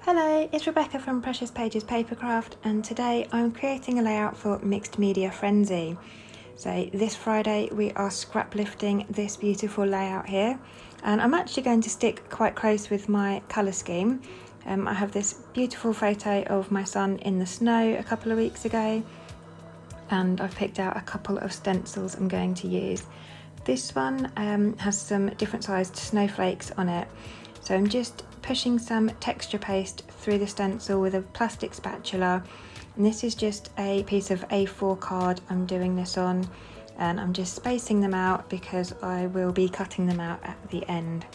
Hello, it's Rebecca from Precious Pages Papercraft, and today I'm creating a layout for Mixed Media Frenzy. So this Friday we are scrap lifting this beautiful layout here, and I'm actually going to stick quite close with my colour scheme. I have this beautiful photo of my son in the snow a couple of weeks ago, and I've picked out a couple of stencils I'm going to use. This one has some different sized snowflakes on it, so I'm just pushing some texture paste through the stencil with a plastic spatula, and this is just a piece of A4 card I'm doing this on, and I'm just spacing them out because I will be cutting them out at the end.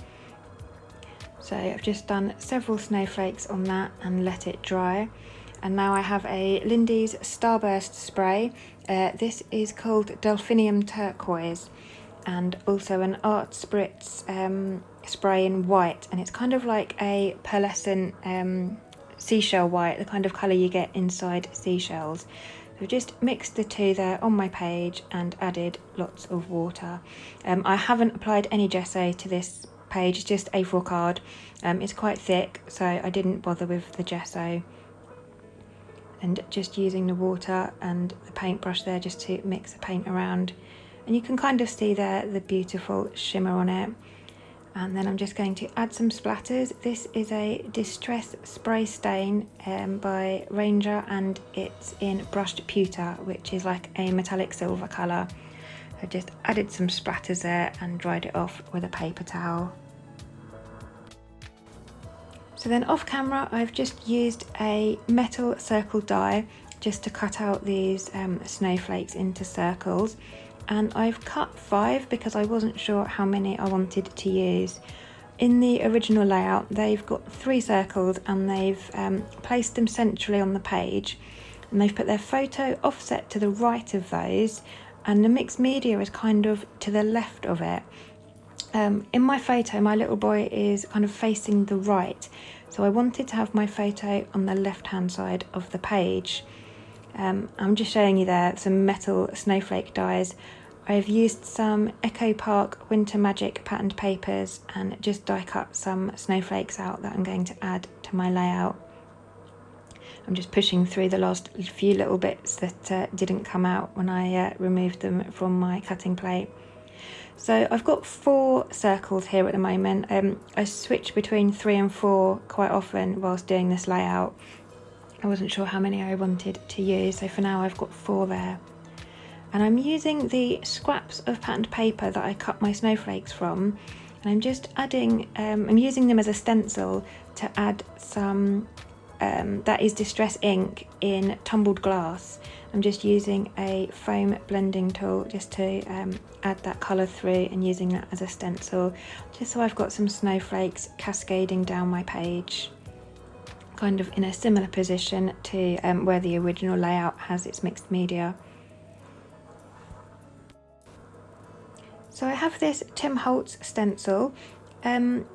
So I've just done several snowflakes on that and let it dry, and now I have a Lindy's Starburst spray. This is called Delphinium Turquoise, and also an Art Spritz spray in white, and it's kind of like a pearlescent seashell white, the kind of colour you get inside seashells. So I've just mixed the two there on my page and added lots of water. I haven't applied any gesso to this page, it's just A4 card. It's quite thick, so I didn't bother with the gesso, and just using the water and the paintbrush there just to mix the paint around. And you can kind of see there the beautiful shimmer on it. And then I'm just going to add some splatters. This is a Distress Spray Stain by Ranger, and it's in brushed pewter, which is like a metallic silver colour. I just added some splatters there and dried it off with a paper towel. So then off camera I've just used a metal circle die just to cut out these snowflakes into circles. And I've cut 5 because I wasn't sure how many I wanted to use. In the original layout they've got 3 circles, and they've placed them centrally on the page, and they've put their photo offset to the right of those, and the mixed media is kind of to the left of it. In my photo my little boy is kind of facing the right, so I wanted to have my photo on the left hand side of the page. I'm just showing you there some metal snowflake dies. I've used some Echo Park Winter Magic patterned papers and just die cut some snowflakes out that I'm going to add to my layout. I'm just pushing through the last few little bits that didn't come out when I removed them from my cutting plate. So I've got 4 circles here at the moment. I switch between 3 and 4 quite often whilst doing this layout. I wasn't sure how many I wanted to use, so for now I've got 4 there. And I'm using the scraps of patterned paper that I cut my snowflakes from, and I'm just adding, I'm using them as a stencil to add some, that is Distress ink in tumbled glass. I'm just using a foam blending tool just to add that colour through, and using that as a stencil, just so I've got some snowflakes cascading down my page, kind of in a similar position to where the original layout has its mixed media. So I have this Tim Holtz stencil. On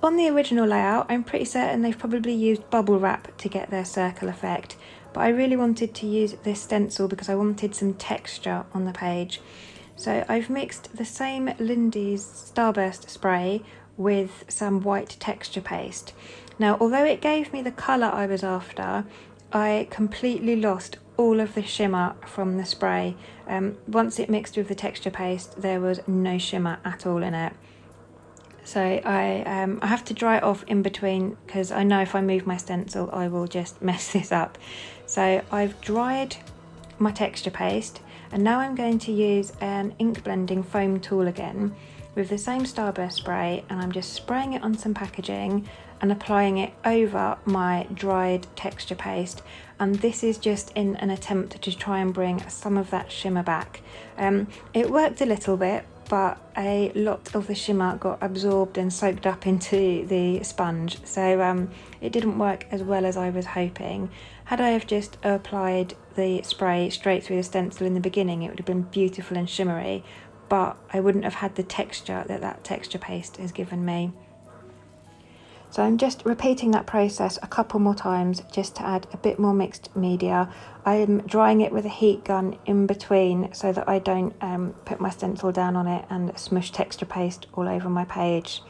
the original layout I'm pretty certain they've probably used bubble wrap to get their circle effect, but I really wanted to use this stencil because I wanted some texture on the page. So I've mixed the same Lindy's Starburst spray with some white texture paste. Now, although it gave me the colour I was after, I completely lost all of the shimmer from the spray. Once it mixed with the texture paste, there was no shimmer at all in it. So I have to dry it off in between, because I know if I move my stencil I will just mess this up. So I've dried my texture paste, and now I'm going to use an ink blending foam tool again with the same Starburst spray, and I'm just spraying it on some packaging and applying it over my dried texture paste. And this is just in an attempt to try and bring some of that shimmer back. It worked a little bit, but a lot of the shimmer got absorbed and soaked up into the sponge, so it didn't work as well as I was hoping. Had I have just applied the spray straight through the stencil in the beginning, it would have been beautiful and shimmery, but I wouldn't have had the texture that texture paste has given me. So I'm just repeating that process a couple more times just to add a bit more mixed media. I'm drying it with a heat gun in between so that I don't put my stencil down on it and smush texture paste all over my page.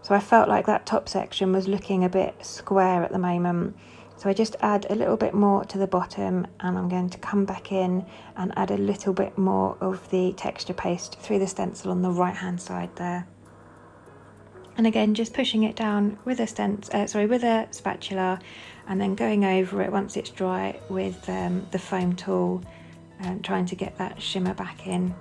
So I felt like that top section was looking a bit square at the moment. So I just add a little bit more to the bottom, and I'm going to come back in and add a little bit more of the texture paste through the stencil on the right hand side there. And again, just pushing it down with a with a spatula, and then going over it once it's dry with the foam tool, and trying to get that shimmer back in.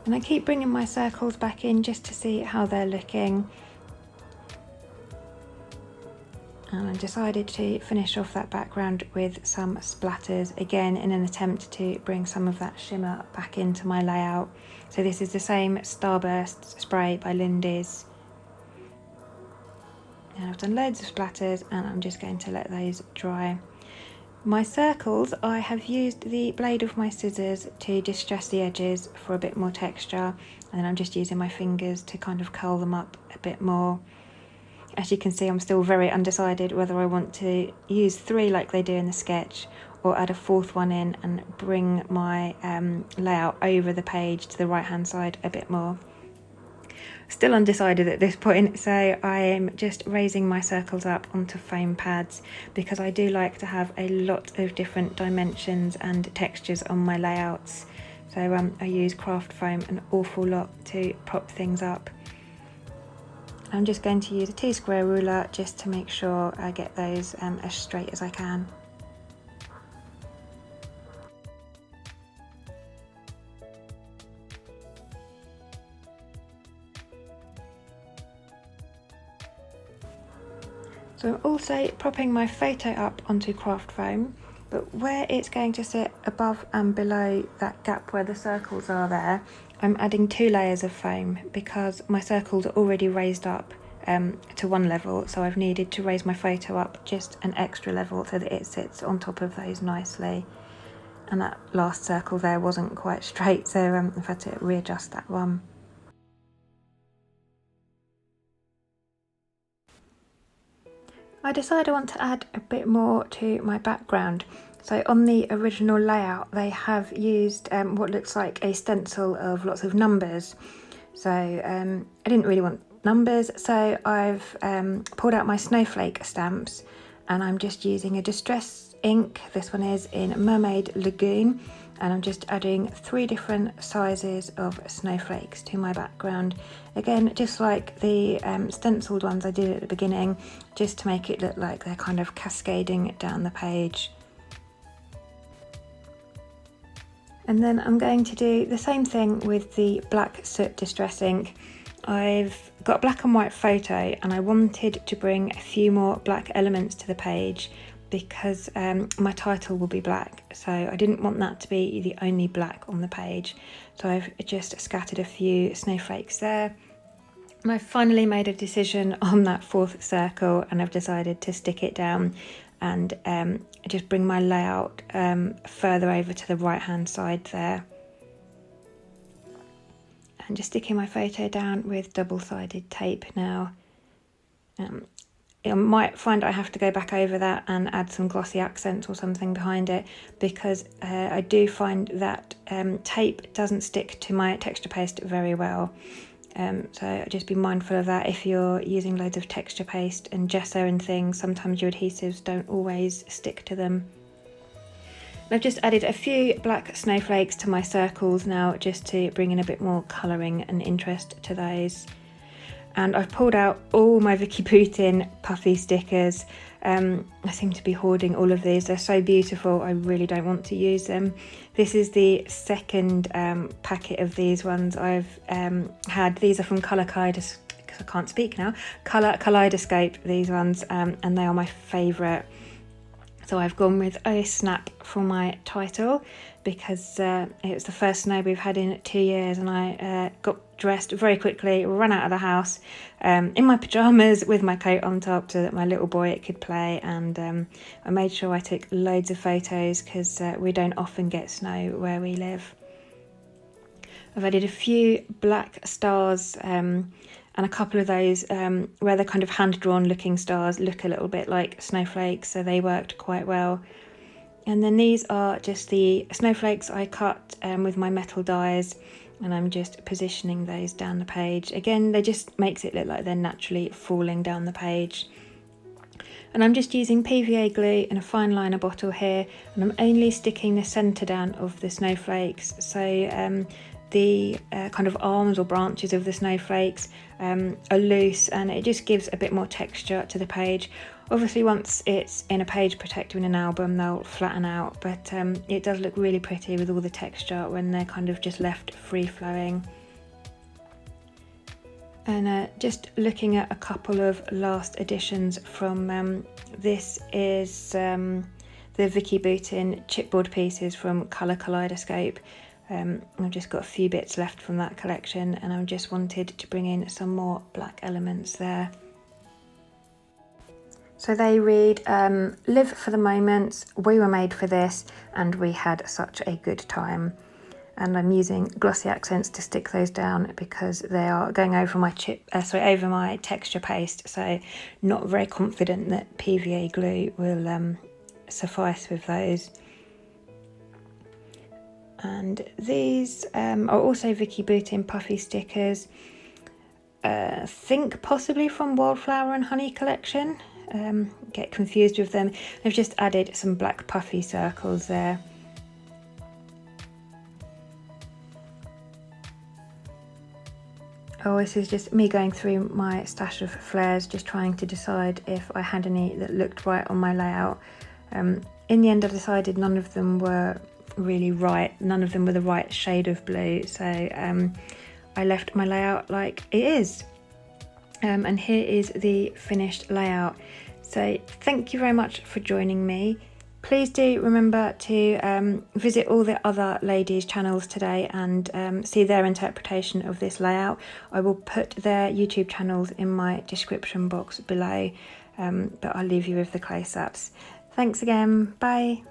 And I keep bringing my circles back in just to see how they're looking. And I decided to finish off that background with some splatters, again in an attempt to bring some of that shimmer back into my layout. So this is the same Starburst spray by Lindy's. And I've done loads of splatters, and I'm just going to let those dry. My circles, I have used the blade of my scissors to distress the edges for a bit more texture, and then I'm just using my fingers to kind of curl them up a bit more. As you can see, I'm still very undecided whether I want to use 3 like they do in the sketch, or add a 4th one in and bring my layout over the page to the right hand side a bit more. Still undecided at this point, so I am just raising my circles up onto foam pads, because I do like to have a lot of different dimensions and textures on my layouts. So I use craft foam an awful lot to prop things up. I'm just going to use a T-square ruler just to make sure I get those as straight as I can. So I'm also propping my photo up onto craft foam, but where it's going to sit above and below that gap where the circles are there, I'm adding 2 layers of foam because my circles are already raised up to one level, so I've needed to raise my photo up just an extra level so that it sits on top of those nicely. And that last circle there wasn't quite straight, so I've had to readjust that one. I decided I want to add a bit more to my background. So on the original layout, they have used what looks like a stencil of lots of numbers. So I didn't really want numbers, so I've pulled out my snowflake stamps, and I'm just using a distress ink. This one is in Mermaid Lagoon, and I'm just adding 3 different sizes of snowflakes to my background. Again, just like the stenciled ones I did at the beginning, just to make it look like they're kind of cascading down the page. And then I'm going to do the same thing with the black soot distress ink. I've got a black and white photo, and I wanted to bring a few more black elements to the page because my title will be black, so I didn't want that to be the only black on the page. So I've just scattered a few snowflakes there. And I've finally made a decision on that 4th circle, and I've decided to stick it down and just bring my layout further over to the right hand side there. And just sticking my photo down with double-sided tape now. I might find I have to go back over that and add some glossy accents or something behind it, because I do find that tape doesn't stick to my texture paste very well. So just be mindful of that. If you're using loads of texture paste and gesso and things, sometimes your adhesives don't always stick to them. And I've just added a few black snowflakes to my circles now, just to bring in a bit more colouring and interest to those. And I've pulled out all my Vicky Putin puffy stickers. I seem to be hoarding all of these. They're so beautiful, I really don't want to use them. This is the second packet of these ones I've had. These are from Colour Kaleidoscope, because I can't speak now. Colour Kaleidoscope, these ones, and they are my favourite. So I've gone with Oh Snap for my title, because it was the first snow we've had in 2 years, and I got dressed very quickly, ran out of the house in my pyjamas with my coat on top so that my little boy could play, and I made sure I took loads of photos because we don't often get snow where we live. I've added a few black stars and and a couple of those where they're kind of hand-drawn looking stars look a little bit like snowflakes, so they worked quite well. And then these are just the snowflakes I cut with my metal dies, and I'm just positioning those down the page. Again, they just makes it look like they're naturally falling down the page. And I'm just using PVA glue in a fine liner bottle here, and I'm only sticking the centre down of the snowflakes, so the kind of arms or branches of the snowflakes are loose, and it just gives a bit more texture to the page. Obviously once it's in a page protector in an album they'll flatten out, but it does look really pretty with all the texture when they're kind of just left free flowing. And just looking at a couple of last additions from this is the Vicky Boutin chipboard pieces from Colour Kaleidoscope. I've just got a few bits left from that collection, and I just wanted to bring in some more black elements there. So they read, live for the moment, we were made for this, and we had such a good time. And I'm using glossy accents to stick those down because they are going over my over my texture paste, so not very confident that PVA glue will suffice with those. And these are also Vicky Boutin puffy stickers. I think possibly from Wildflower and Honey collection. Get confused with them. I've just added some black puffy circles there. Oh, this is just me going through my stash of flares, just trying to decide if I had any that looked right on my layout. In the end I decided none of them were really right, none of them were the right shade of blue, so I left my layout like it is. And here is the finished layout. So thank you very much for joining me. Please do remember to visit all the other ladies' channels today and see their interpretation of this layout. I will put their YouTube channels in my description box below, but I'll leave you with the close-ups. Thanks again, bye.